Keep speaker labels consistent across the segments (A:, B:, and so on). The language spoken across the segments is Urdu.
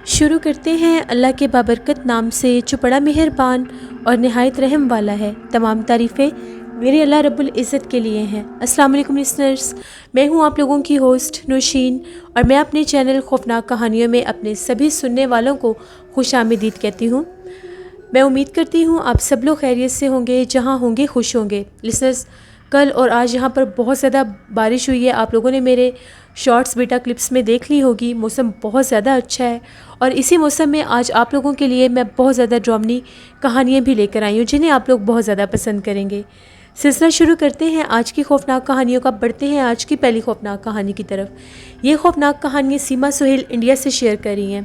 A: شروع کرتے ہیں اللہ کے بابرکت نام سے جو بڑا مہربان اور نہایت رحم والا ہے۔ تمام تعریفیں میرے اللہ رب العزت کے لیے ہیں۔ السلام علیکم لسنرز، میں ہوں آپ لوگوں کی ہوسٹ نوشین، اور میں اپنے چینل خوفناک کہانیوں میں اپنے سبھی سننے والوں کو خوش آمدید کہتی ہوں۔ میں امید کرتی ہوں آپ سب لوگ خیریت سے ہوں گے، جہاں ہوں گے خوش ہوں گے۔ لسنرز، کل اور آج یہاں پر بہت زیادہ بارش ہوئی ہے۔ آپ لوگوں نے میرے شارٹس بیٹا کلپس میں دیکھ لی ہوگی۔ موسم بہت زیادہ اچھا ہے، اور اسی موسم میں آج آپ لوگوں کے لیے میں بہت زیادہ ڈرامنی کہانیاں بھی لے کر آئی ہوں، جنہیں آپ لوگ بہت زیادہ پسند کریں گے۔ سلسلہ شروع کرتے ہیں آج کی خوفناک کہانیوں کا۔ بڑھتے ہیں آج کی پہلی خوفناک کہانی کی طرف۔ یہ خوفناک کہانیاں سیما سہیل انڈیا سے شیئر کر رہی ہیں۔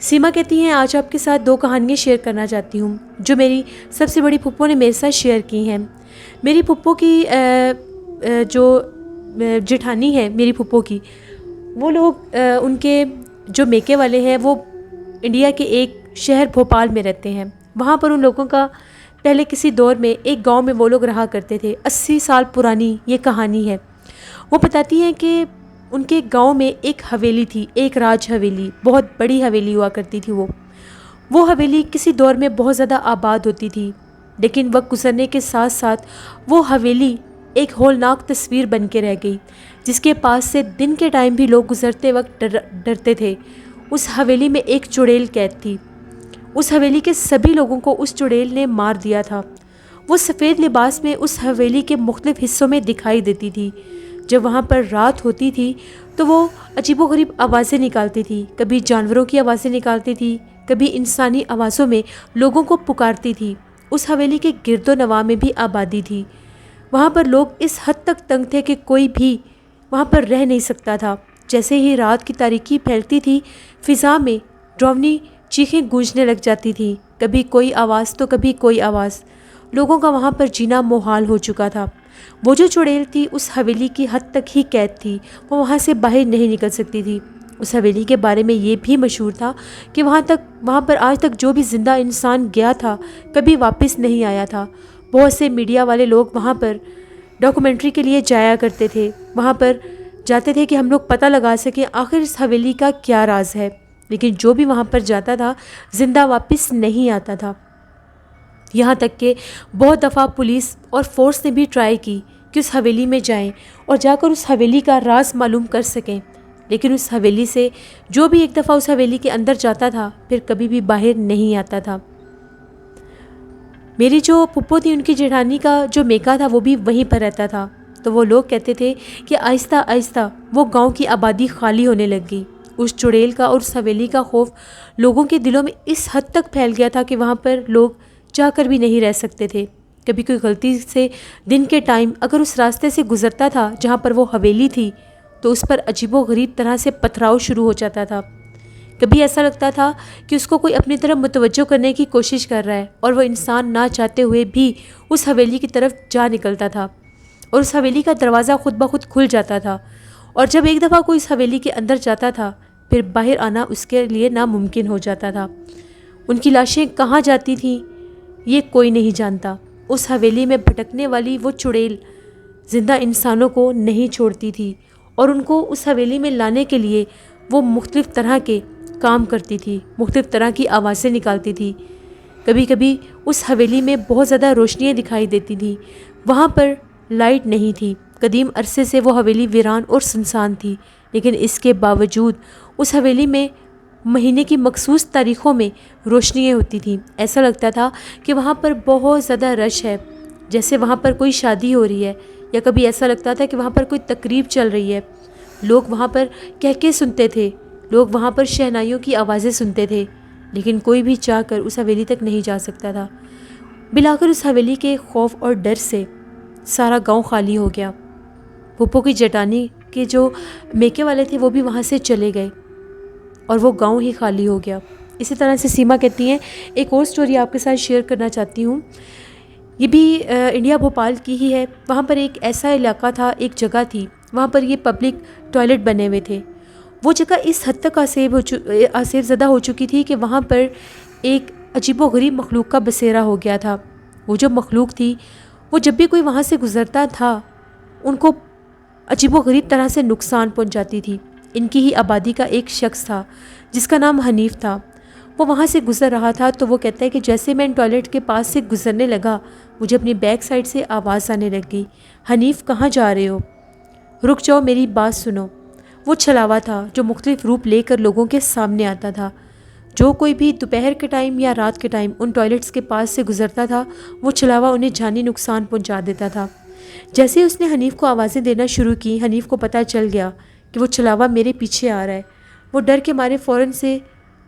A: سیما کہتی ہیں آج آپ کے ساتھ 2 کہانیاں شیئر کرنا چاہتی ہوں جو میری سب سے بڑی پھپھو نے میرے ساتھ شیئر کی ہیں۔ میری پھپھو کی جو جٹھانی ہے میری پھپھو کی، وہ لوگ ان کے جو میکے والے ہیں وہ انڈیا کے ایک شہر بھوپال میں رہتے ہیں۔ وہاں پر ان لوگوں کا پہلے کسی دور میں ایک گاؤں میں وہ لوگ رہا کرتے تھے۔ 80 سال پرانی یہ کہانی ہے۔ وہ بتاتی ہیں کہ ان کے گاؤں میں ایک حویلی تھی، ایک راج حویلی، بہت بڑی حویلی ہوا کرتی تھی۔ وہ حویلی کسی دور میں بہت زیادہ آباد ہوتی تھی، لیکن وقت گزرنے کے ساتھ ساتھ وہ حویلی ایک ہولناک تصویر بن کے رہ گئی، جس کے پاس سے دن کے ٹائم بھی لوگ گزرتے وقت ڈرتے تھے۔ اس حویلی میں ایک چڑیل قید تھی۔ اس حویلی کے سبھی لوگوں کو اس چڑیل نے مار دیا تھا۔ وہ سفید لباس میں اس حویلی کے مختلف حصوں میں دکھائی دیتی تھی۔ جب وہاں پر رات ہوتی تھی تو وہ عجیب و غریب آوازیں نکالتی تھی، کبھی جانوروں کی آوازیں نکالتی تھی، کبھی انسانی آوازوں میں لوگوں کو پکارتی تھی۔ اس حویلی کے گرد و نواح میں بھی آبادی تھی۔ وہاں پر لوگ اس حد تک تنگ تھے کہ کوئی بھی وہاں پر رہ نہیں سکتا تھا۔ جیسے ہی رات کی تاریکی پھیلتی تھی، فضا میں ڈراؤنی چیخیں گونجنے لگ جاتی تھیں، کبھی کوئی آواز تو کبھی کوئی آواز۔ لوگوں کا وہاں پر جینا محال ہو چکا تھا۔ وہ جو چڑیل تھی اس حویلی کی حد تک ہی قید تھی، وہ وہاں سے باہر نہیں نکل سکتی تھی۔ اس حویلی کے بارے میں یہ بھی مشہور تھا کہ وہاں پر آج تک جو بھی زندہ انسان گیا تھا کبھی واپس نہیں آیا تھا۔ بہت سے میڈیا والے لوگ وہاں پر ڈاکومنٹری کے لیے جایا کرتے تھے، وہاں پر جاتے تھے کہ ہم لوگ پتہ لگا سکیں آخر اس حویلی کا کیا راز ہے، لیکن جو بھی وہاں پر جاتا تھا زندہ واپس نہیں آتا تھا۔ یہاں تک کہ بہت دفعہ پولیس اور فورس نے بھی ٹرائی کی کہ اس حویلی میں جائیں اور جا کر اس حویلی کا راز معلوم کر سکیں، لیکن اس حویلی سے جو بھی ایک دفعہ اس حویلی کے اندر جاتا تھا پھر کبھی بھی باہر نہیں آتا تھا۔ میری جو پھپھو تھی ان کی جٹھانی کا جو میکا تھا وہ بھی وہیں پر رہتا تھا، تو وہ لوگ کہتے تھے کہ آہستہ آہستہ وہ گاؤں کی آبادی خالی ہونے لگ گئی۔ اس چڑیل کا اور اس حویلی کا خوف لوگوں کے دلوں میں اس حد تک پھیل گیا تھا کہ وہاں پر لوگ چاہ کر بھی نہیں رہ سکتے تھے۔ کبھی کوئی غلطی سے دن کے ٹائم اگر اس راستے سے گزرتا تھا جہاں پر وہ حویلی تھی تو اس پر عجیب و غریب طرح سے پتھراؤ شروع ہو جاتا تھا۔ کبھی ایسا لگتا تھا کہ اس کو کوئی اپنی طرف متوجہ کرنے کی کوشش کر رہا ہے، اور وہ انسان نہ چاہتے ہوئے بھی اس حویلی کی طرف جا نکلتا تھا، اور اس حویلی کا دروازہ خود بخود کھل جاتا تھا، اور جب ایک دفعہ کوئی اس حویلی کے اندر جاتا تھا پھر باہر آنا اس کے لیے ناممکن ہو جاتا تھا۔ ان کی لاشیں کہاں جاتی تھیں یہ کوئی نہیں جانتا۔ اس حویلی میں بھٹکنے والی وہ چڑیل زندہ انسانوں کو نہیں چھوڑتی تھی، اور ان کو اس حویلی میں لانے کے لیے وہ مختلف طرح کے کام کرتی تھی، مختلف طرح کی آوازیں نکالتی تھی۔ کبھی کبھی اس حویلی میں بہت زیادہ روشنیاں دکھائی دیتی تھیں۔ وہاں پر لائٹ نہیں تھی، قدیم عرصے سے وہ حویلی ویران اور سنسان تھی، لیکن اس کے باوجود اس حویلی میں مہینے کی مخصوص تاریخوں میں روشنیاں ہوتی تھیں۔ ایسا لگتا تھا کہ وہاں پر بہت زیادہ رش ہے، جیسے وہاں پر کوئی شادی ہو رہی ہے، یا کبھی ایسا لگتا تھا کہ وہاں پر کوئی تقریب چل رہی ہے۔ لوگ وہاں پر کہکے سنتے تھے، لوگ وہاں پر شہنائیوں کی آوازیں سنتے تھے، لیکن کوئی بھی چاہ کر اس حویلی تک نہیں جا سکتا تھا۔ بلاخر اس حویلی کے خوف اور ڈر سے سارا گاؤں خالی ہو گیا۔ پھپھو کی جٹانی کے جو میکے والے تھے وہ بھی وہاں سے چلے گئے، اور وہ گاؤں ہی خالی ہو گیا۔ اسی طرح سے سیما کہتی ہیں ایک اور سٹوری آپ کے ساتھ شیئر کرنا چاہتی ہوں۔ یہ بھی انڈیا بھوپال کی ہی ہے۔ وہاں پر ایک ایسا علاقہ تھا، ایک جگہ تھی، وہاں پر یہ پبلک ٹوائلٹ بنے ہوئے تھے۔ وہ جگہ اس حد تک آسیب زدہ ہو چکی تھی کہ وہاں پر ایک عجیب و غریب مخلوق کا بسیرا ہو گیا تھا۔ وہ جو مخلوق تھی وہ جب بھی کوئی وہاں سے گزرتا تھا ان کو عجیب و غریب طرح سے نقصان پہنچاتی تھی۔ ان کی ہی آبادی کا ایک شخص تھا جس کا نام حنیف تھا۔ وہ وہاں سے گزر رہا تھا تو وہ کہتا ہے کہ جیسے میں ٹوائلٹ کے پاس سے گزرنے لگا مجھے اپنی بیک سائڈ سے آواز آنے لگ گئی، حنیف کہاں جا رہے ہو؟ رک جاؤ، میری بات سنو۔ وہ چھلاوا تھا جو مختلف روپ لے کر لوگوں کے سامنے آتا تھا۔ جو کوئی بھی دوپہر کے ٹائم یا رات کے ٹائم ان ٹوائلٹس کے پاس سے گزرتا تھا وہ چھلاوا انہیں جانی نقصان پہنچا دیتا تھا۔ جیسے ہی اس نے حنیف کو آوازیں دینا شروع کی، حنیف کو پتہ چل گیا کہ وہ چھلاوا میرے پیچھے آ رہا ہے۔ وہ ڈر کے مارے فوراً سے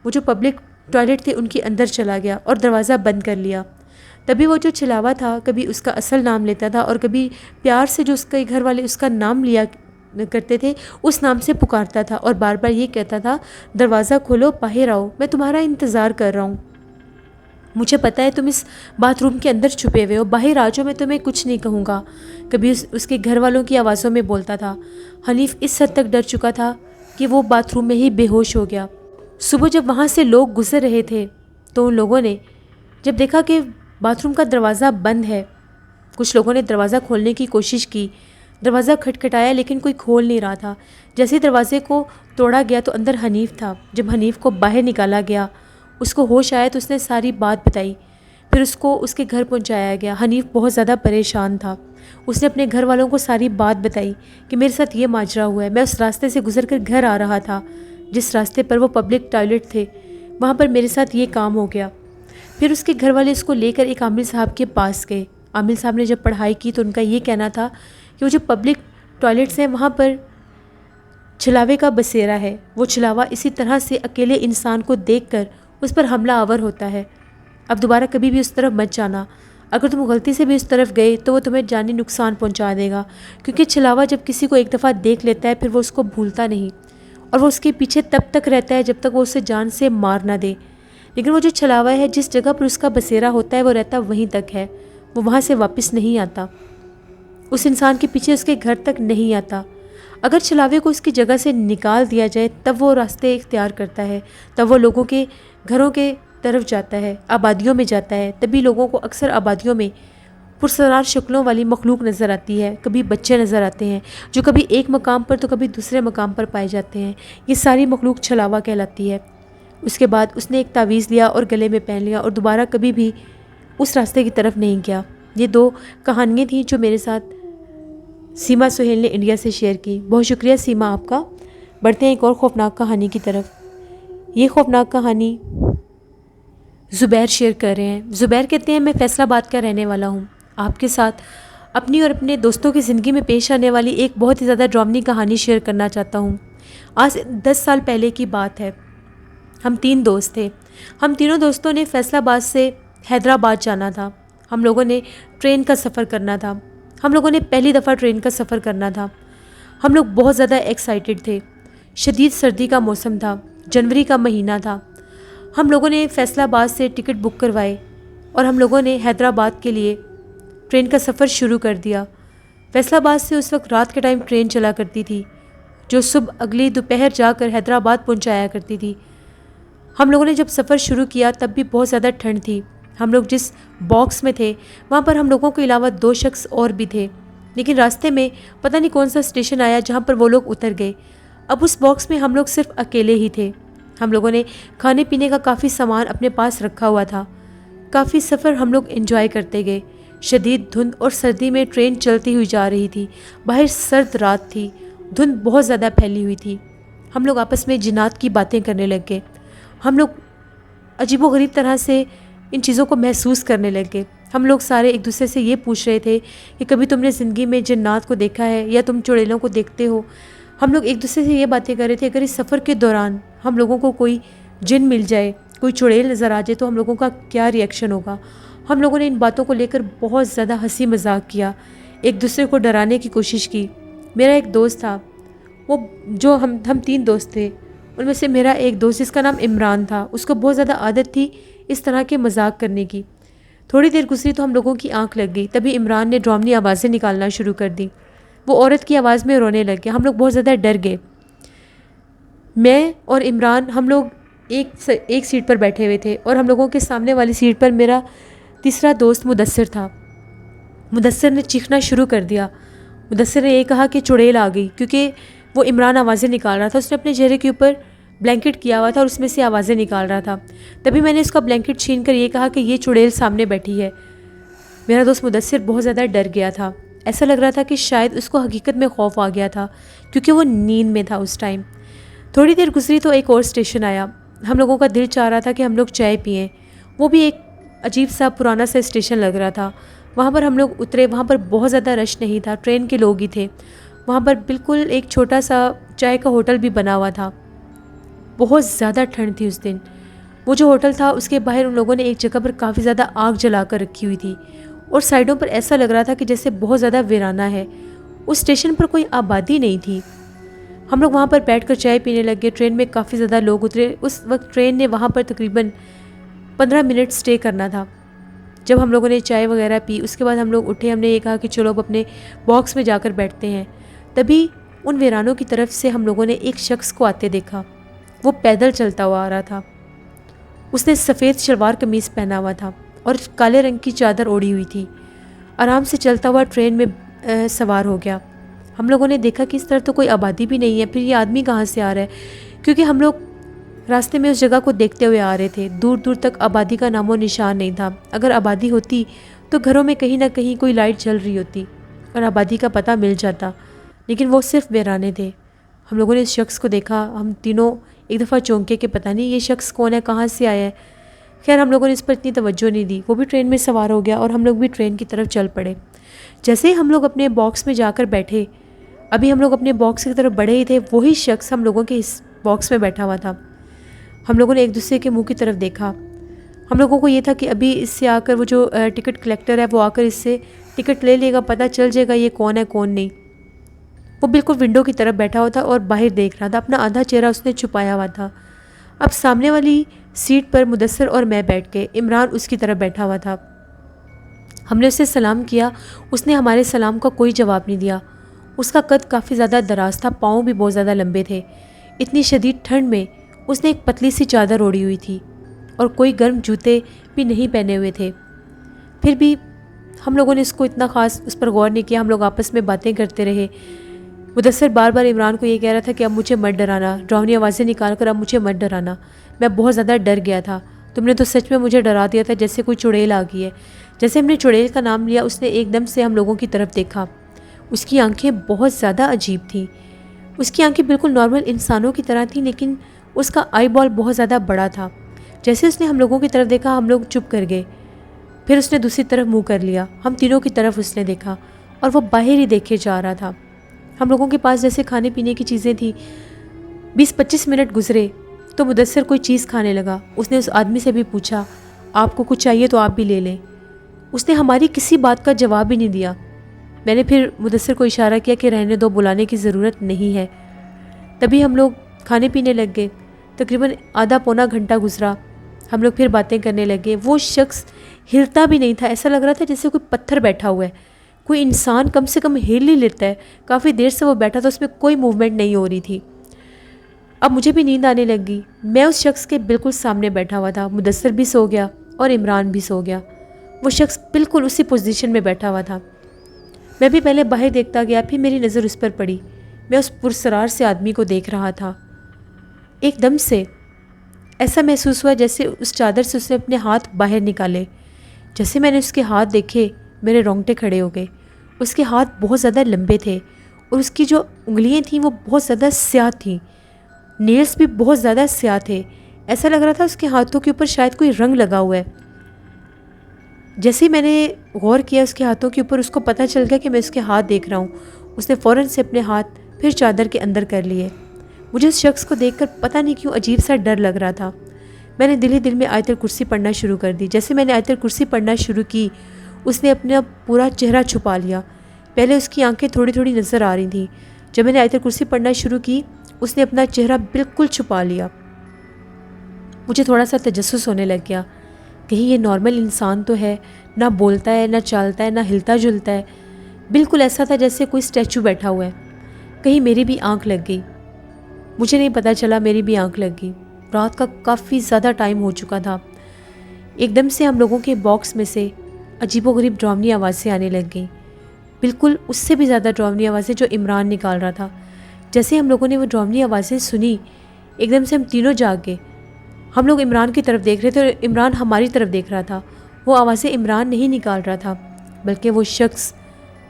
A: وہ جو پبلک ٹوائلٹ تھے ان کے اندر چلا گیا اور دروازہ بند کر لیا۔ تبھی وہ جو چھلاوا تھا کبھی اس کا اصل نام لیتا تھا اور کبھی پیار سے جو اس کے گھر والے اس کا نام لیا کرتے تھے اس نام سے پکارتا تھا اور بار بار یہ کہتا تھا، دروازہ کھولو، باہر آؤ، میں تمہارا انتظار کر رہا ہوں، مجھے پتہ ہے تم اس باتھ روم کے اندر چھپے ہوئے ہو، باہر آ جاؤ، میں تمہیں کچھ نہیں کہوں گا۔ کبھی اس کے گھر والوں کی آوازوں میں بولتا تھا۔ حنیف اس حد تک ڈر چکا تھا کہ وہ باتھ روم میں ہی بے ہوش ہو گیا۔ صبح جب وہاں سے لوگ گزر رہے تھے تو ان لوگوں نے جب دیکھا کہ باتھ روم کا دروازہ بند ہے، کچھ لوگوں نے دروازہ کھولنے کی کوشش کی، دروازہ کھٹکھٹایا لیکن کوئی کھول نہیں رہا تھا۔ جیسے دروازے کو توڑا گیا تو اندر حنیف تھا۔ جب حنیف کو باہر نکالا گیا، اس کو ہوش آیا تو اس نے ساری بات بتائی، پھر اس کو اس کے گھر پہنچایا گیا۔ حنیف بہت زیادہ پریشان تھا۔ اس نے اپنے گھر والوں کو ساری بات بتائی کہ میرے ساتھ یہ ماجرا ہوا ہے، میں اس راستے سے گزر کر گھر آ رہا تھا جس راستے پر وہ پبلک ٹوائلٹ تھے، وہاں پر میرے ساتھ یہ کام ہو گیا۔ پھر اس کے گھر والے اس کو لے کر ایک عامل صاحب کے پاس گئے۔ عامل صاحب نے جب پڑھائی کی تو ان کا یہ کہنا تھا کہ وہ جو پبلک ٹوائلٹس ہیں وہاں پر چھلاوے کا بسیرا ہے، وہ چھلاوا اسی طرح سے اکیلے انسان کو دیکھ کر اس پر حملہ آور ہوتا ہے۔ اب دوبارہ کبھی بھی اس طرف مت جانا، اگر تم غلطی سے بھی اس طرف گئے تو وہ تمہیں جانی نقصان پہنچا دے گا، کیونکہ چھلاوا جب کسی کو ایک دفعہ دیکھ لیتا ہے پھر وہ اس کو بھولتا نہیں اور وہ اس کے پیچھے تب تک رہتا ہے جب تک وہ اسے جان سے مار نہ دے۔ لیکن وہ جو چھلاوا ہے جس جگہ پر اس کا بسیرا ہوتا ہے وہ رہتا وہیں تک ہے، وہ وہاں سے واپس نہیں آتا، اس انسان کے پیچھے اس کے گھر تک نہیں آتا۔ اگر چھلاوے کو اس کی جگہ سے نکال دیا جائے تب وہ راستے اختیار کرتا ہے، تب وہ لوگوں کے گھروں کے طرف جاتا ہے، آبادیوں میں جاتا ہے۔ تبھی لوگوں کو اکثر آبادیوں میں پرسرار شکلوں والی مخلوق نظر آتی ہے، کبھی بچے نظر آتے ہیں جو کبھی ایک مقام پر تو کبھی دوسرے مقام پر پائے جاتے ہیں، یہ ساری مخلوق چھلاوا کہلاتی ہے۔ اس کے بعد اس نے ایک تعویذ لیا اور گلے میں پہن لیا اور دوبارہ کبھی بھی اس راستے کی طرف نہیں گیا۔ یہ 2 کہانیاں تھیں جو میرے ساتھ سیما سہیل نے انڈیا سے شیئر کی۔ بہت شکریہ سیما آپ کا۔ بڑھتے ہیں ایک اور خوفناک کہانی کی طرف۔ یہ خوفناک کہانی زبیر شیئر کر رہے ہیں۔ زبیر کہتے ہیں، میں فیصل آباد کا رہنے والا ہوں، آپ کے ساتھ اپنی اور اپنے دوستوں کی زندگی میں پیش آنے والی ایک بہت ہی زیادہ ڈرامنی کہانی شیئر کرنا چاہتا ہوں۔ آج 10 سال پہلے کی بات ہے۔ ہم 3 دوست تھے۔ ہم تینوں دوستوں نے فیصل آباد سے حیدرآباد جانا تھا۔ ہم لوگوں نے ٹرین کا سفر کرنا تھا۔ ہم لوگوں نے پہلی دفعہ ٹرین کا سفر کرنا تھا۔ ہم لوگ بہت زیادہ ایکسائٹیڈ تھے۔ شدید سردی کا موسم تھا، جنوری کا مہینہ تھا۔ ہم لوگوں نے فیصل آباد سے ٹکٹ بک کروائے اور ہم لوگوں نے حیدرآباد کے لیے ٹرین کا سفر شروع کر دیا۔ فیصل آباد سے اس وقت رات کے ٹائم ٹرین چلا کرتی تھی جو صبح اگلی دوپہر جا کر حیدرآباد پہنچایا کرتی تھی۔ ہم لوگوں نے جب سفر شروع کیا تب بھی بہت زیادہ ٹھنڈ تھی۔ ہم لوگ جس باکس میں تھے وہاں پر ہم لوگوں کے علاوہ 2 شخص اور بھی تھے، لیکن راستے میں پتہ نہیں کون سا اسٹیشن آیا جہاں پر وہ لوگ اتر گئے۔ اب اس باکس میں ہم لوگ صرف اکیلے ہی تھے۔ ہم لوگوں نے کھانے پینے کا کافی سامان اپنے پاس رکھا ہوا تھا۔ کافی سفر ہم لوگ انجوائے کرتے گئے۔ شدید دھند اور سردی میں ٹرین چلتی ہوئی جا رہی تھی، باہر سرد رات تھی، دھند بہت زیادہ پھیلی ہوئی تھی۔ ہم لوگ آپس میں جنات کی باتیں کرنے لگ گئے۔ ہم لوگ عجیب و غریب طرح سے ان چیزوں کو محسوس کرنے لگ گئے۔ ہم لوگ سارے ایک دوسرے سے یہ پوچھ رہے تھے کہ کبھی تم نے زندگی میں جنات کو دیکھا ہے یا تم چڑیلوں کو دیکھتے ہو؟ ہم لوگ ایک دوسرے سے یہ باتیں کر رہے تھے اگر اس سفر کے دوران ہم لوگوں کو کوئی جن مل جائے، کوئی چڑیل نظر آ جائے تو ہم لوگوں کا کیا ری ایکشن ہوگا۔ ہم لوگوں نے ان باتوں کو لے کر بہت زیادہ ہنسی مذاق کیا، ایک دوسرے کو ڈرانے کی کوشش کی۔ میرا ایک دوست تھا، وہ جو ہم 3 دوست تھے، ان میں سے میرا ایک دوست جس کا نام عمران تھا، اس کو بہت زیادہ عادت تھی اس طرح کے مذاق کرنے کی۔ تھوڑی دیر گزری تو ہم لوگوں کی آنکھ لگ گئی، تبھی عمران نے ڈرامنی آوازیں نکالنا شروع کر دی۔ وہ عورت کی آواز میں رونے لگ گیا۔ ہم لوگ بہت زیادہ ڈر گئے۔ میں اور عمران ہم لوگ ایک سیٹ پر بیٹھے ہوئے تھے اور ہم لوگوں کے سامنے والی سیٹ پر میرا تیسرا دوست مدثر تھا۔ مدثر نے چیخنا شروع کر دیا۔ مدثر نے یہ کہا کہ چڑیل آ گئی، کیونکہ وہ عمران آوازیں نکال رہا تھا، اس نے اپنے چہرے کے اوپر بلینکٹ کیا ہوا تھا اور اس میں سے آوازیں نکال رہا تھا۔ تبھی میں نے اس کا بلینکٹ چھین کر یہ کہا کہ یہ چڑیل سامنے بیٹھی ہے۔ میرا دوست مدثر بہت زیادہ ڈر گیا تھا، ایسا لگ رہا تھا کہ شاید اس کو حقیقت میں خوف آ گیا تھا کیونکہ وہ نیند میں تھا اس ٹائم۔ تھوڑی دیر گزری تو ایک اور اسٹیشن آیا، ہم لوگوں کا دل چاہ رہا تھا کہ ہم لوگ چائے پئیں۔ وہ بھی ایک عجیب سا پرانا سا اسٹیشن لگ رہا تھا۔ وہاں پر ہم لوگ اترے، وہاں پر بہت زیادہ رش نہیں تھا، ٹرین کے لوگ ہی تھے۔ وہاں پر بالکل ایک چھوٹا سا چائے کا ہوٹل بھی بنا ہوا تھا۔ بہت زیادہ ٹھنڈ تھی اس دن۔ وہ جو ہوٹل تھا اس کے باہر ان لوگوں نے ایک جگہ پر کافی زیادہ آگ جلا کر رکھی ہوئی تھی اور سائڈوں پر ایسا لگ رہا تھا کہ جیسے بہت زیادہ ویرانہ ہے۔ اس اسٹیشن پر کوئی آبادی نہیں تھی۔ ہم لوگ وہاں پر بیٹھ کر چائے پینے لگے۔ ٹرین میں کافی زیادہ لوگ اترے۔ اس وقت ٹرین نے وہاں پر تقریباً 15 منٹ سٹے کرنا تھا۔ جب ہم لوگوں نے چائے وغیرہ پی، اس کے بعد ہم لوگ اٹھے، ہم نے یہ کہا کہ چلو اب اپنے باکس میں جا کر بیٹھتے ہیں۔ تبھی ان ویرانوں کی طرف سے ہم لوگوں نے ایک شخص کو آتے دیکھا۔ وہ پیدل چلتا ہوا آ رہا تھا۔ اس نے سفید شلوار قمیص پہنا ہوا تھا اور کالے رنگ کی چادر اوڑھی ہوئی تھی۔ آرام سے چلتا ہوا ٹرین میں سوار ہو گیا۔ ہم لوگوں نے دیکھا کہ اس طرح تو کوئی آبادی بھی نہیں ہے، پھر یہ آدمی کہاں سے آ رہا ہے، کیونکہ ہم لوگ راستے میں اس جگہ کو دیکھتے ہوئے آ رہے تھے۔ دور دور تک آبادی کا نام و نشان نہیں تھا۔ اگر آبادی ہوتی تو گھروں میں کہیں نہ کہیں کوئی لائٹ جل رہی ہوتی اور آبادی کا پتہ مل جاتا، لیکن وہ صرف ویرانے تھے۔ ہم لوگوں نے اس شخص کو دیکھا، ہم تینوں ایک دفعہ چونکے کہ پتہ نہیں یہ شخص کون ہے، کہاں سے آیا ہے۔ خیر ہم لوگوں نے اس پر اتنی توجہ نہیں دی۔ وہ بھی ٹرین میں سوار ہو گیا اور ہم لوگ بھی ٹرین کی طرف چل پڑے۔ جیسے ہی ہم لوگ اپنے باکس میں جا کر بیٹھے، ابھی ہم لوگ اپنے باکس کی طرف بڑھے ہی تھے، وہی شخص ہم لوگوں کے اس باکس میں بیٹھا ہوا تھا۔ ہم لوگوں نے ایک دوسرے کے منہ کی طرف دیکھا۔ ہم لوگوں کو یہ تھا کہ ابھی اس سے آ کر وہ جو ٹکٹ کلیکٹر ہے وہ آ کر اس سے ٹکٹ لے لے گا، پتہ چل جائے گا یہ کون ہے کون نہیں۔ وہ بالکل ونڈو کی طرف بیٹھا ہوا تھا اور باہر دیکھ رہا تھا، اپنا آدھا چہرہ اس نے چھپایا ہوا تھا۔ اب سامنے والی سیٹ پر مدثر اور میں بیٹھ کے، عمران اس کی طرف بیٹھا ہوا تھا۔ ہم نے اسے سلام کیا، اس نے ہمارے سلام کا کوئی جواب نہیں دیا۔ اس کا قد کافی زیادہ دراز تھا، پاؤں بھی بہت زیادہ لمبے تھے۔ اتنی شدید ٹھنڈ میں اس نے ایک پتلی سی چادر اوڑھی ہوئی تھی اور کوئی گرم جوتے بھی نہیں پہنے ہوئے تھے۔ پھر بھی ہم لوگوں نے اس کو اتنا خاص اس پر غور نہیں کیا، ہم لوگ آپس میں باتیں کرتے رہے۔ مدثر بار بار عمران کو یہ کہہ رہا تھا کہ اب مجھے مت ڈرانا، ڈراؤنی آوازیں نکال کر اب مجھے مت ڈرانا، میں بہت زیادہ ڈر گیا تھا، تم نے تو سچ میں مجھے ڈرا دیا تھا، جیسے کوئی چڑیل آ گئی ہے۔ جیسے ہم نے چڑیل کا نام لیا، اس نے ایک دم سے ہم لوگوں کی طرف دیکھا۔ اس کی آنکھیں بہت زیادہ عجیب تھیں۔ اس کی آنکھیں بالکل نارمل انسانوں کی طرح تھیں، لیکن اس کا آئی بال بہت زیادہ بڑا تھا۔ جیسے اس نے ہم لوگوں کی طرف دیکھا، ہم لوگ چپ کر گئے۔ پھر اس نے دوسری طرف منہ کر لیا، ہم تینوں کی طرف اس نے دیکھا اور وہ باہر ہی دیکھے جا رہا تھا۔ ہم لوگوں کے پاس جیسے کھانے پینے کی چیزیں تھیں۔ 20-25 منٹ گزرے تو مدثر کوئی چیز کھانے لگا۔ اس نے اس آدمی سے بھی پوچھا، آپ کو کچھ چاہیے تو آپ بھی لے لیں۔ اس نے ہماری کسی بات کا جواب ہی نہیں دیا۔ میں نے پھر مدثر کو اشارہ کیا کہ رہنے دو، بلانے کی ضرورت نہیں ہے۔ تبھی ہم لوگ کھانے پینے لگ گئے۔ تقریباً آدھا پونا گھنٹہ گزرا، ہم لوگ پھر باتیں کرنے لگے۔ وہ شخص ہلتا بھی نہیں تھا، ایسا لگ رہا تھا جیسے کوئی پتھر بیٹھا ہوا ہے۔ کوئی انسان کم سے کم ہل ہی لیتا ہے۔ کافی دیر سے وہ بیٹھا تھا، اس میں کوئی موومنٹ نہیں ہو رہی تھی۔ اب مجھے بھی نیند آنے لگ گئی۔ میں اس شخص کے بالکل سامنے بیٹھا ہوا تھا۔ مدثر بھی سو گیا اور عمران بھی سو گیا۔ وہ شخص بالکل اسی پوزیشن میں بیٹھا ہوا تھا۔ میں بھی پہلے باہر دیکھتا گیا، پھر میری نظر اس پر پڑی۔ میں اس پرسرار سے آدمی کو دیکھ رہا تھا۔ ایک دم سے ایسا محسوس ہوا جیسے اس چادر سے اس نے اپنے ہاتھ باہر نکالے۔ جیسے میں نے اس کے ہاتھ دیکھے، میرے رونگٹے کھڑے ہو گئے۔ اس کے ہاتھ بہت زیادہ لمبے تھے اور اس کی جو انگلیاں تھیں وہ بہت زیادہ سیاہ تھیں۔ نیلز بھی بہت زیادہ سیاہ تھے۔ ایسا لگ رہا تھا اس کے ہاتھوں کے اوپر شاید کوئی رنگ لگا ہوا ہے۔ جیسے ہی میں نے غور کیا اس کے ہاتھوں کے اوپر، اس کو پتہ چل گیا کہ میں اس کے ہاتھ دیکھ رہا ہوں۔ اس نے فوراً سے اپنے ہاتھ پھر چادر کے اندر کر لیے۔ مجھے اس شخص کو دیکھ کر پتہ نہیں کیوں عجیب سا ڈر لگ رہا تھا۔ میں نے دل ہی دل میں آیت الکرسی پڑھنا شروع کر دی۔ جیسے میں نے آیت الکرسی پڑھنا شروع کی، اس نے اپنا پورا چہرہ چھپا لیا۔ پہلے اس کی آنکھیں تھوڑی تھوڑی نظر آ رہی تھیں۔ جب میں نے آیت الکرسی پڑھنا شروع کی، اس نے اپنا چہرہ بالکل چھپا لیا۔ مجھے تھوڑا سا تجسس ہونے لگ گیا، کہیں یہ نارمل انسان تو ہے، نہ بولتا ہے، نہ چالتا ہے، نہ ہلتا جلتا ہے۔ بالکل ایسا تھا جیسے کوئی اسٹیچو بیٹھا ہوا ہے۔ کہیں میری بھی آنکھ لگ گئی؟ مجھے نہیں پتہ چلا، میری بھی آنکھ لگ گئی۔ رات کا کافی زیادہ ٹائم ہو چکا تھا۔ ایک دم سے ہم لوگوں کے باکس میں سے عجیب و غریب ڈراؤنی آوازیں آنے لگ گئیں، بالکل اس سے بھی زیادہ ڈراؤنی آوازیں جو عمران نکال رہا تھا۔ جیسے ہم لوگوں نے وہ ڈراؤنی آوازیں سنی ایک دم سے ہم تینوں جاگ گئے۔ ہم لوگ عمران کی طرف دیکھ رہے تھے اور عمران ہماری طرف دیکھ رہا تھا۔ وہ آوازیں عمران نہیں نکال رہا تھا بلکہ وہ شخص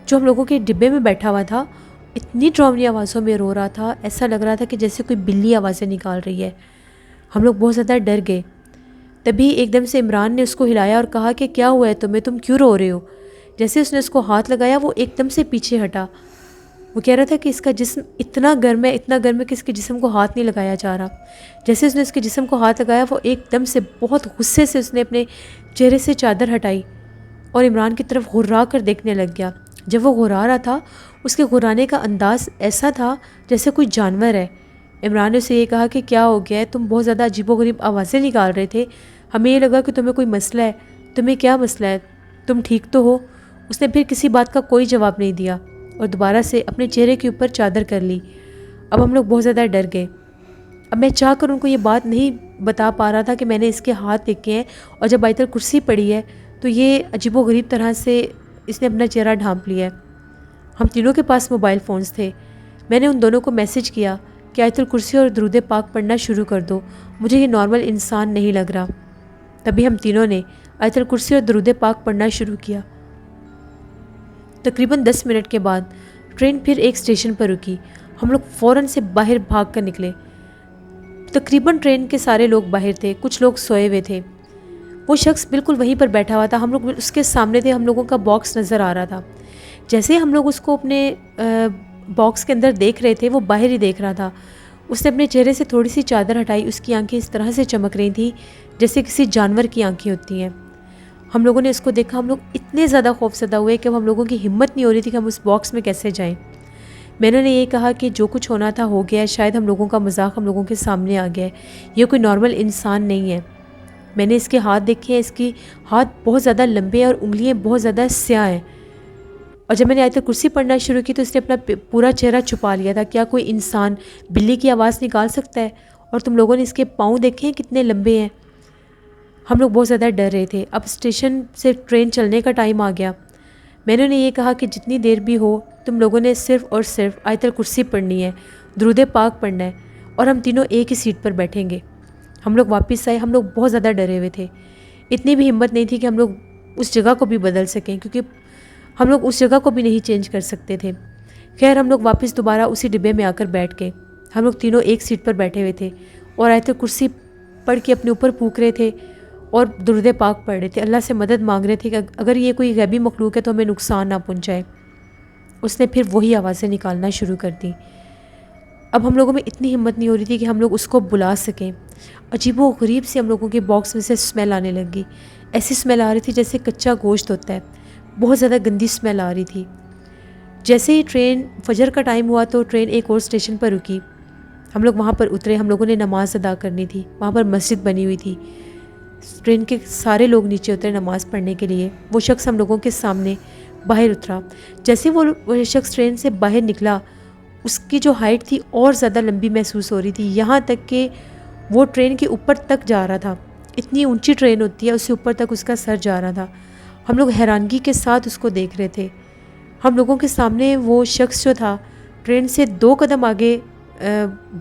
A: جو ہم لوگوں کے ڈبے میں بیٹھا ہوا تھا اتنی ڈراؤنی آوازوں میں رو رہا تھا، ایسا لگ رہا تھا کہ جیسے کوئی بلی آوازیں نکال رہی ہے۔ ہم لوگ بہت زیادہ ڈر گئے۔ تبھی ایک دم سے عمران نے اس کو ہلایا اور کہا کہ کیا ہوا ہے تمہیں، تم کیوں رو رہے ہو؟ جیسے اس نے اس کو ہاتھ لگایا وہ ایک دم سے پیچھے ہٹا۔ وہ کہہ رہا تھا کہ اس کا جسم اتنا گرم ہے کہ اس کے جسم کو ہاتھ نہیں لگایا جا رہا۔ جیسے اس نے اس کے جسم کو ہاتھ لگایا وہ ایک دم سے بہت غصے سے اس نے اپنے چہرے سے چادر ہٹائی اور عمران کی طرف غرا کر دیکھنے لگ گیا۔ جب وہ غرا رہا تھا اس کے غرانے کا انداز ایسا تھا جیسے کوئی جانور ہے۔ عمران نے اسے یہ کہا کہ کیا ہو گیا ہے، تم بہت زیادہ عجیب و غریب آوازیں نکال رہے تھے، ہمیں یہ لگا کہ تمہیں کوئی مسئلہ ہے، تمہیں کیا مسئلہ ہے، تم ٹھیک تو ہو؟ اس نے پھر کسی بات کا کوئی جواب نہیں دیا اور دوبارہ سے اپنے چہرے کے اوپر چادر کر لی۔ اب ہم لوگ بہت زیادہ ڈر گئے۔ اب میں چاہ کر ان کو یہ بات نہیں بتا پا رہا تھا کہ میں نے اس کے ہاتھ دیکھے ہیں، اور جب آیت الکرسی پڑھی ہے تو یہ عجیب و غریب طرح سے اس نے اپنا چہرہ ڈھانپ لیا ہے۔ ہم تینوں کے پاس موبائل فونز تھے۔ میں نے ان دونوں کو میسج کیا کہ آیت الکرسی اور درود پاک پڑھنا شروع کر دو، مجھے یہ نارمل انسان نہیں لگ رہا۔ تبھی ہم تینوں نے آیت الکرسی اور درود پاک پڑھنا شروع کیا۔ تقریباً 10 منٹ کے بعد ٹرین پھر ایک اسٹیشن پر رکی۔ ہم لوگ فوراً سے باہر بھاگ کر نکلے۔ تقریباً ٹرین کے سارے لوگ باہر تھے، کچھ لوگ سوئے ہوئے تھے۔ وہ شخص بالکل وہیں پر بیٹھا ہوا تھا، ہم لوگ اس کے سامنے تھے، ہم لوگوں کا باکس نظر آ رہا تھا۔ جیسے ہم لوگ اس کو اپنے باکس کے اندر دیکھ رہے تھے وہ باہر ہی دیکھ رہا تھا۔ اس نے اپنے چہرے سے تھوڑی سی چادر ہٹائی، اس کی آنکھیں اس طرح سے چمک رہی تھیں جیسے کسی جانور کی آنکھیں ہوتی ہیں۔ ہم لوگوں نے اس کو دیکھا، ہم لوگ اتنے زیادہ خوفزدہ ہوئے کہ ہم لوگوں کی ہمت نہیں ہو رہی تھی کہ ہم اس باکس میں کیسے جائیں۔ میں نے یہ کہا کہ جو کچھ ہونا تھا ہو گیا ہے، شاید ہم لوگوں کا مذاق ہم لوگوں کے سامنے آ گیا ہے، یہ کوئی نارمل انسان نہیں ہے۔ میں نے اس کے ہاتھ دیکھے ہیں، اس کی ہاتھ بہت زیادہ لمبے ہیں اور انگلیاں بہت زیادہ سیاہ ہیں۔ اور جب میں نے آیت الکرسی پڑھنا شروع کی تو اس نے اپنا پورا چہرہ چھپا لیا تھا۔ کیا کوئی انسان بلی کی آواز نکال سکتا ہے؟ اور تم لوگوں نے اس کے پاؤں دیکھے ہیں کتنے لمبے ہیں؟ ہم لوگ بہت زیادہ ڈر رہے تھے۔ اب اسٹیشن سے ٹرین چلنے کا ٹائم آ گیا۔ میں نے انہیں یہ کہا کہ جتنی دیر بھی ہو تم لوگوں نے صرف اور صرف آیت الکرسی پڑھنی ہے، درود پاک پڑھنا ہے، اور ہم تینوں ایک ہی سیٹ پر بیٹھیں گے۔ ہم لوگ واپس آئے، ہم لوگ بہت زیادہ ڈرے ہوئے تھے۔ اتنی بھی ہمت نہیں تھی کہ ہم لوگ اس جگہ کو بھی بدل سکیں، کیونکہ ہم لوگ اس جگہ کو بھی نہیں چینج کر سکتے تھے۔ خیر ہم لوگ واپس دوبارہ اسی ڈبے میں آ کر بیٹھ گئے۔ ہم لوگ تینوں ایک سیٹ پر بیٹھے ہوئے تھے اور آیت الکرسی پڑھ کے اپنے اوپر پھونک رہے تھے اور درود پاک پڑھ رہے تھے، اللہ سے مدد مانگ رہے تھے کہ اگر یہ کوئی غیبی مخلوق ہے تو ہمیں نقصان نہ پہنچائے۔ اس نے پھر وہی آوازیں نکالنا شروع کر دیں۔ اب ہم لوگوں میں اتنی ہمت نہیں ہو رہی تھی کہ ہم لوگ اس کو بلا سکیں۔ عجیب و غریب سے ہم لوگوں کے باکس میں سے اسمیل آنے لگی، ایسی اسمیل آ رہی تھی جیسے کچا گوشت ہوتا ہے، بہت زیادہ گندی اسمیل آ رہی تھی۔ جیسے ہی ٹرین فجر کا ٹائم ہوا تو ٹرین ایک اور اسٹیشن پر رکی۔ ہم لوگ وہاں پر اترے، ہم لوگوں نے نماز ادا کرنی تھی، وہاں پر مسجد بنی ہوئی تھی۔ ٹرین کے سارے لوگ نیچے اترے نماز پڑھنے کے لیے۔ وہ شخص ہم لوگوں کے سامنے باہر اترا۔ جیسے وہ شخص ٹرین سے باہر نکلا اس کی جو ہائٹ تھی اور زیادہ لمبی محسوس ہو رہی تھی، یہاں تک کہ وہ ٹرین کے اوپر تک جا رہا تھا۔ اتنی اونچی ٹرین ہوتی ہے، اس سے اوپر تک اس کا سر جا رہا تھا۔ ہم لوگ حیرانگی کے ساتھ اس کو دیکھ رہے تھے۔ ہم لوگوں کے سامنے وہ شخص جو تھا ٹرین سے 2 قدم آگے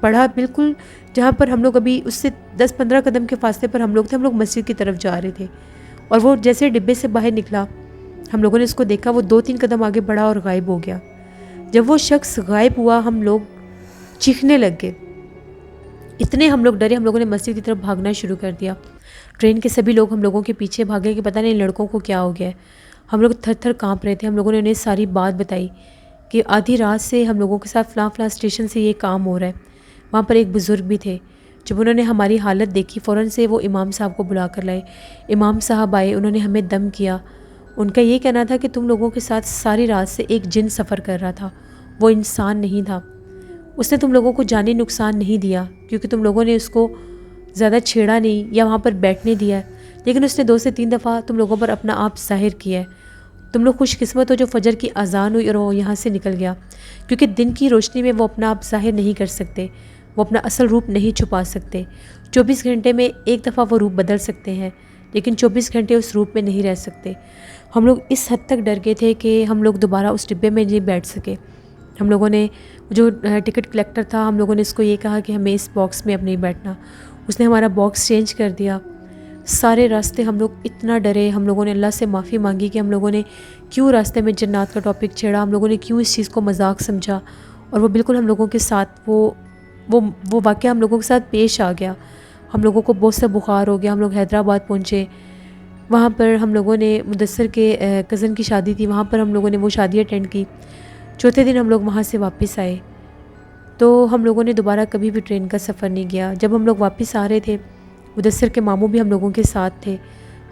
A: بڑھا، بالکل جہاں پر ہم لوگ ابھی اس سے 10-15 قدم کے فاصلے پر ہم لوگ تھے، ہم لوگ مسجد کی طرف جا رہے تھے۔ اور وہ جیسے ڈبے سے باہر نکلا ہم لوگوں نے اس کو دیکھا، وہ 2-3 قدم آگے بڑھا اور غائب ہو گیا۔ جب وہ شخص غائب ہوا ہم لوگ چیخنے لگ گئے، اتنے ہم لوگ ڈرے، ہم لوگوں نے مسجد کی طرف بھاگنا شروع کر دیا۔ ٹرین کے سبھی لوگ ہم لوگوں کے پیچھے بھاگے کہ پتہ نہیں لڑکوں کو کیا ہو گیا ہے۔ ہم لوگ تھر تھر کانپ رہے تھے۔ ہم لوگوں نے انہیں ساری بات بتائی کہ آدھی رات سے ہم لوگوں کے ساتھ فلاں اسٹیشن سے یہ کام ہو رہا ہے۔ وہاں پر ایک بزرگ بھی تھے، جب انہوں نے ہماری حالت دیکھی فوراً سے وہ امام صاحب کو بلا کر لائے۔ امام صاحب آئے، انہوں نے ہمیں دم کیا۔ ان کا یہ کہنا تھا کہ تم لوگوں کے ساتھ ساری رات سے ایک جن سفر کر رہا تھا، وہ انسان نہیں تھا۔ اس نے تم لوگوں کو جانی نقصان نہیں دیا کیونکہ تم لوگوں نے اس کو زیادہ چھیڑا نہیں یا وہاں پر بیٹھنے دیا ہے، لیکن اس نے 2 سے 3 دفعہ تم لوگوں پر اپنا آپ ظاہر کیا ہے۔ تم لوگ خوش قسمت ہو جو فجر کی اذان ہوئی اور وہ یہاں سے نکل گیا، کیونکہ دن کی روشنی میں وہ اپنا آپ ظاہر نہیں کر سکتے، وہ اپنا اصل روپ نہیں چھپا سکتے۔ 24 گھنٹے میں ایک دفعہ وہ روپ بدل سکتے ہیں، لیکن 24 گھنٹے اس روپ میں نہیں رہ سکتے۔ ہم لوگ اس حد تک ڈر گئے تھے کہ ہم لوگ دوبارہ اس ڈبے میں نہیں بیٹھ سکے۔ ہم لوگوں نے جو ٹکٹ کلیکٹر تھا ہم لوگوں نے اس کو یہ کہا کہ ہمیں اس باکس میں اب نہیں بیٹھنا. اس نے ہمارا باکس چینج کر دیا. سارے راستے ہم لوگ اتنا ڈرے. ہم لوگوں نے اللہ سے معافی مانگی کہ ہم لوگوں نے کیوں راستے میں جنات کا ٹاپک چھیڑا, ہم لوگوں نے کیوں اس چیز کو مذاق سمجھا. اور وہ بالکل ہم لوگوں کے ساتھ وہ واقعہ ہم لوگوں کے ساتھ پیش آ گیا. ہم لوگوں کو بہت سا بخار ہو گیا. ہم لوگ حیدرآباد پہنچے. وہاں پر ہم لوگوں نے مدثر کے کزن کی شادی تھی, وہاں پر ہم لوگوں نے وہ شادی اٹینڈ کی. چوتھے دن ہم لوگ وہاں سے واپس آئے. تو ہم لوگوں نے دوبارہ کبھی بھی ٹرین کا سفر نہیں کیا. جب ہم لوگ واپس آ رہے تھے مدثر کے ماموں بھی ہم لوگوں کے ساتھ تھے.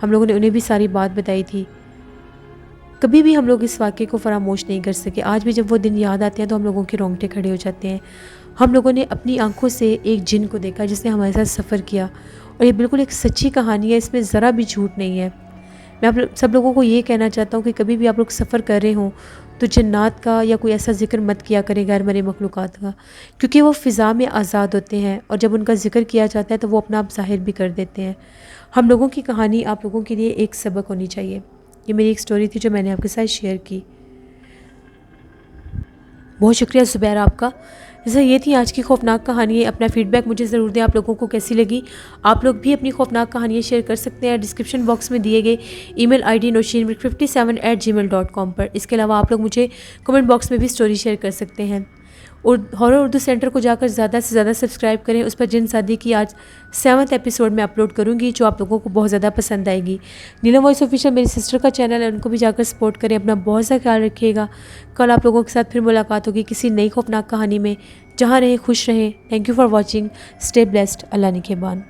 A: ہم لوگوں نے انہیں بھی ساری بات بتائی تھی. کبھی بھی ہم لوگ اس واقعے کو فراموش نہیں کر سکے. آج بھی جب وہ دن یاد آتے ہیں تو ہم لوگوں کے رونگٹے کھڑے ہو جاتے ہیں. ہم لوگوں نے اپنی آنکھوں سے ایک جن کو دیکھا جس نے ہمارے ساتھ سفر کیا, اور یہ بالکل ایک سچی کہانی ہے, اس میں ذرا بھی جھوٹ نہیں ہے. میں آپ سب لوگوں کو یہ کہنا چاہتا ہوں کہ کبھی بھی آپ لوگ سفر کر رہے ہوں تو جنات کا یا کوئی ایسا ذکر مت کیا کریں غیر مرئی مخلوقات کا, کیونکہ وہ فضا میں آزاد ہوتے ہیں اور جب ان کا ذکر کیا جاتا ہے تو وہ اپنا آپ ظاہر بھی کر دیتے ہیں. ہم لوگوں کی کہانی آپ لوگوں کے لیے ایک سبق ہونی چاہیے. یہ میری ایک سٹوری تھی جو میں نے آپ کے ساتھ شیئر کی. بہت شکریہ زبیر آپ کا. جیسے یہ تھی آج کی خوفناک کہانی. اپنا فیڈ بیک مجھے ضرور دیں, آپ لوگوں کو کیسی لگی. آپ لوگ بھی اپنی خوفناک کہانیاں شیئر کر سکتے ہیں ڈسکرپشن باکس میں دیے گئے ای میل آئی ڈی noshinmir57@gmail.com پر. اس کے علاوہ آپ لوگ مجھے کمنٹ باکس میں بھی سٹوری شیئر کر سکتے ہیں. اور ہارر اردو سینٹر کو جا کر زیادہ سے زیادہ سبسکرائب کریں. اس پر جن سادی کی آج 7th ایپیسوڈ میں اپلوڈ کروں گی جو آپ لوگوں کو بہت زیادہ پسند آئے گی. نیلم وائس آفیشیل میری سسٹر کا چینل ہے, ان کو بھی جا کر سپورٹ کریں. اپنا بہت سا خیال رکھیے گا. کل آپ لوگوں کے ساتھ پھر ملاقات ہوگی کسی نئی خوفناک کہانی میں. جہاں رہیں خوش رہیں. Thank you for watching. Stay blessed. اللہ نگہبان.